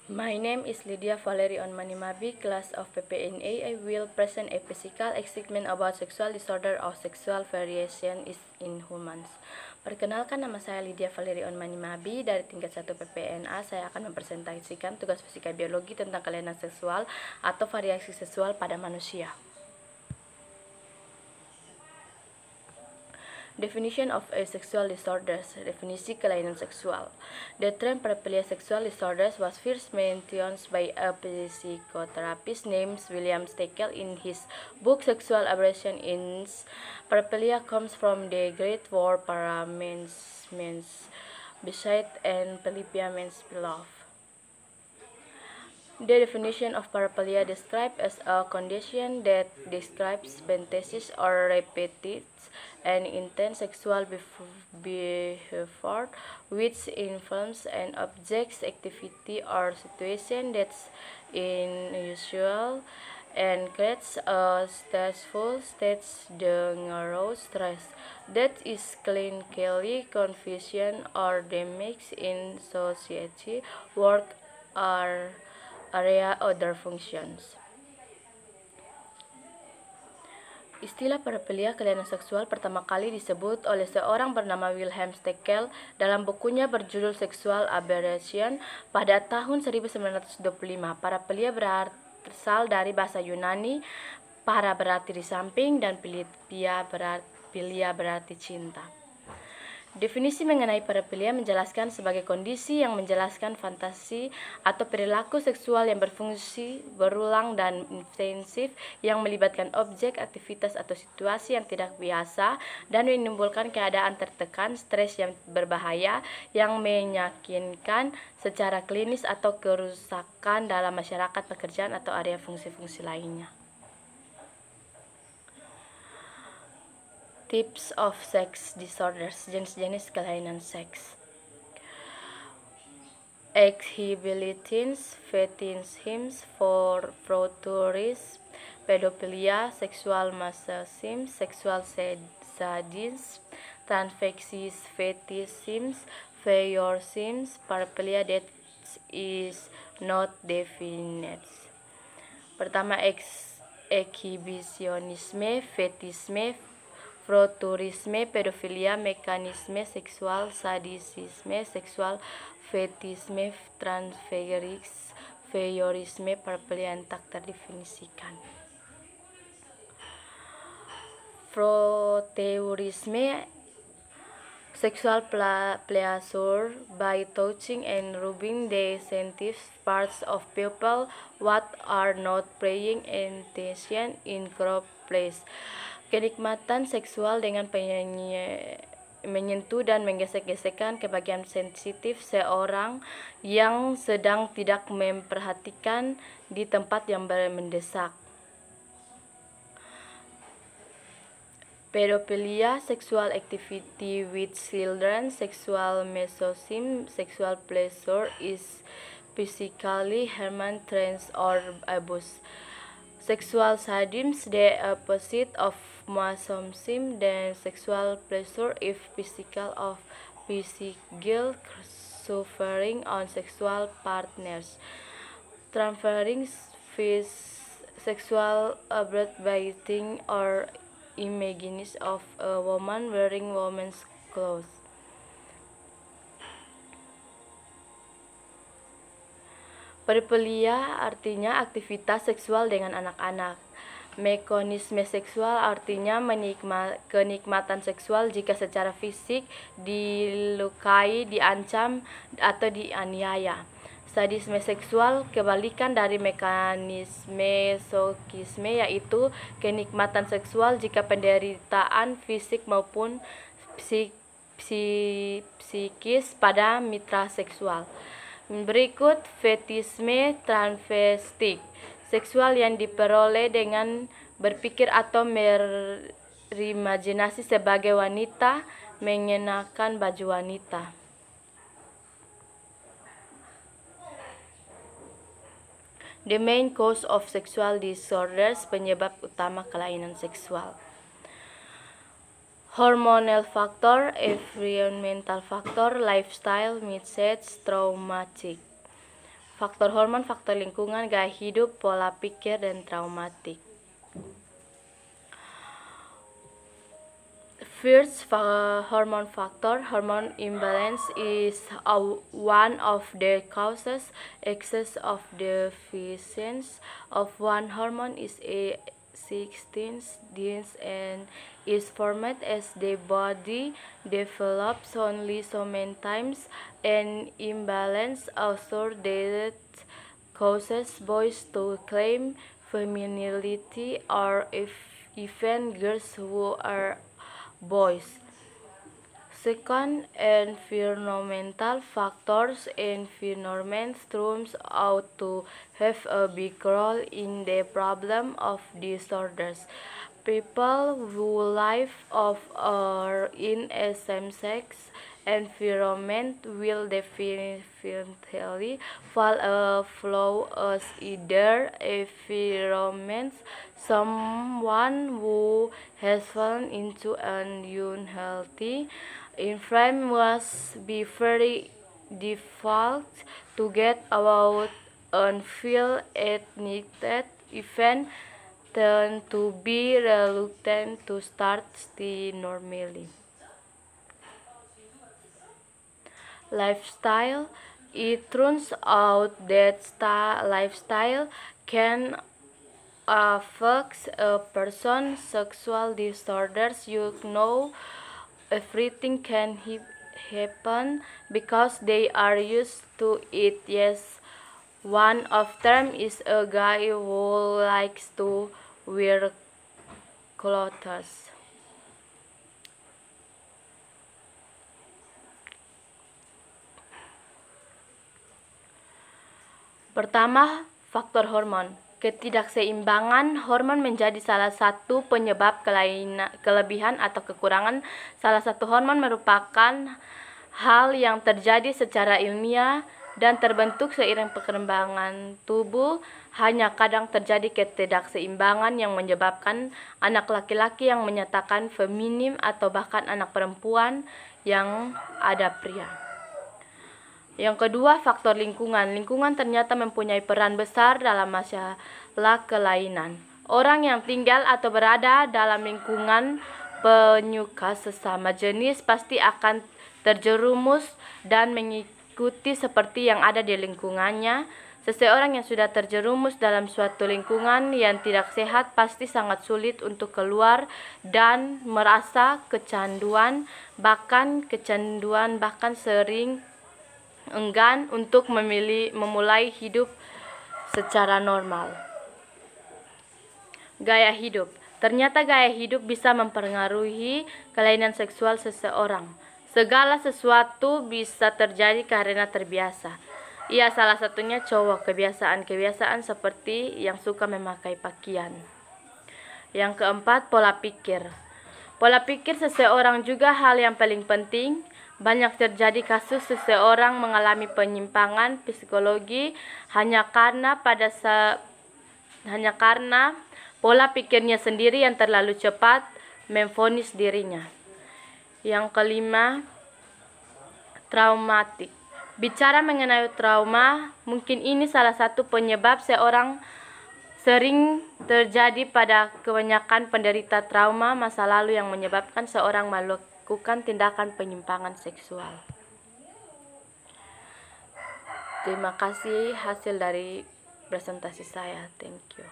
My name is Lydia Valerie Onmanimabi, class of PPNA. I will present a physical statement about sexual disorder or sexual variation in humans. Perkenalkan, nama saya Lydia Valerie Onmanimabi dari tingkat 1 PPNA. Saya akan mempresentasikan tugas fisika biologi tentang kelainan seksual atau variasi seksual pada manusia. Definition of asexual disorders. Definisi kelainan seksual. The term paraphilia sexual disorders was first mentioned by a psychotherapist named William Steckel in his book Sexual Aberration in Paraphilia. Comes from the Greek word para means beside and philipia means beloved. The definition of paraphilia describes as a condition that describes fantasies or repeated and intense sexual behavior which involves an object's activity or situation that's unusual and creates a stressful state. The neural stress that is clinically confusion or damage in society, work, or area other functions. Istilah paraphilia kelainan seksual pertama kali disebut oleh seorang bernama Wilhelm Steckel dalam bukunya berjudul Sexual Aberration pada tahun 1925. Paraphilia berasal dari bahasa Yunani, para berarti di samping dan philia berarti cinta. Definisi mengenai paraphilia menjelaskan sebagai kondisi yang menjelaskan fantasi atau perilaku seksual yang berfungsi, berulang, dan intensif yang melibatkan objek, aktivitas, atau situasi yang tidak biasa dan menimbulkan keadaan tertekan, stres yang berbahaya, yang menyakitkan secara klinis atau kerusakan dalam masyarakat, pekerjaan, atau area fungsi-fungsi lainnya. Types of sex disorders, jenis-jenis kelainan seks. Exhibitionism, fetishism, frotteurism, pedophilia, sexual masochism, sexual sadism, transvestism, fetishism, voyeurism, paraphilia that is not defined. Pertama, exhibitionisme, fetishisme, frotteurisme, pedofilia, mekanisme seksual, sadisme, seksual fetisme, transvestisme, voyeurisme, paraphilia yang tak terdefinisikan. Frotteurisme, sexual pleasure by touching and rubbing the sensitive parts of people what are not praying intention in crop place. Kenikmatan seksual dengan menyentuh dan menggesek-gesekkan ke bagian sensitif seorang yang sedang tidak memperhatikan di tempat yang mendesak. Pedophilia, sexual activity with children, sexual masochism, sexual pleasure is physically harming, trans or abuse. Sexual sadism, the opposite of masochism, then sexual pleasure if physical of physical suffering on sexual partners. Transferring sexual abuse by thinking or imagining of a woman wearing woman's clothes. Paraphilia artinya aktivitas seksual dengan anak-anak. Mekanisme seksual artinya kenikmatan seksual jika secara fisik dilukai, diancam, atau dianiaya. Sadisme seksual kebalikan dari mekanisme masochisme, yaitu kenikmatan seksual jika penderitaan fisik maupun psikis pada mitra seksual. Berikut fetisme transvestik, seksual yang diperoleh dengan berpikir atau berimajinasi sebagai wanita, mengenakan baju wanita. The main cause of sexual disorders, penyebab utama kelainan seksual. Hormonal factor, environmental factor, lifestyle, message, traumatic. faktor hormon, faktor lingkungan, gaya hidup, pola pikir, dan traumatik. First, hormone factor. Hormone imbalance is one of the causes. Excess of deficiency of one hormone is a 16 genes and is formed as the body develops only so many times. An imbalance also that causes boys to claim femininity or even girls who are boys. Second, environmental factors. Environment turns out to have a big role in the problem of disorders. People who live off or in a same-sex environment will definitely fall a flaw as either environments. Someone who has fallen into an unhealthy environment must be very difficult to get out and feel ignited, even tend to be reluctant to start the normally. Lifestyle. It turns out that lifestyle can affect a person's sexual disorders. Everything can happen because they are used to it. Yes, one of them is a guy who likes to wear clothes. Pertama, faktor hormon. Ketidakseimbangan hormon menjadi salah satu penyebab kelebihan atau kekurangan. Salah satu hormon merupakan hal yang terjadi secara ilmiah dan terbentuk seiring perkembangan tubuh. Hanya kadang terjadi ketidakseimbangan yang menyebabkan anak laki-laki yang menyatakan feminim atau bahkan anak perempuan yang ada pria. Yang kedua, faktor lingkungan. Lingkungan ternyata mempunyai peran besar dalam masalah kelainan. Orang yang tinggal atau berada dalam lingkungan penyuka sesama jenis pasti akan terjerumus dan mengikuti seperti yang ada di lingkungannya. Seseorang yang sudah terjerumus dalam suatu lingkungan yang tidak sehat pasti sangat sulit untuk keluar dan merasa kecanduan, bahkan sering enggan untuk memulai hidup secara normal. Gaya hidup. Ternyata gaya hidup bisa mempengaruhi kelainan seksual seseorang. Segala sesuatu bisa terjadi karena terbiasa. Ya, salah satunya cowok, kebiasaan seperti yang suka memakai pakaian. Yang keempat, pola pikir. Pola pikir seseorang juga hal yang paling penting. Banyak terjadi kasus seseorang mengalami penyimpangan psikologi hanya karena pola pikirnya sendiri yang terlalu cepat memvonis dirinya. Yang kelima, traumatik. Bicara mengenai trauma, mungkin ini salah satu penyebab sering terjadi pada kebanyakan penderita trauma masa lalu yang menyebabkan seorang melakukan tindakan penyimpangan seksual. Terima kasih hasil dari presentasi saya. Thank you.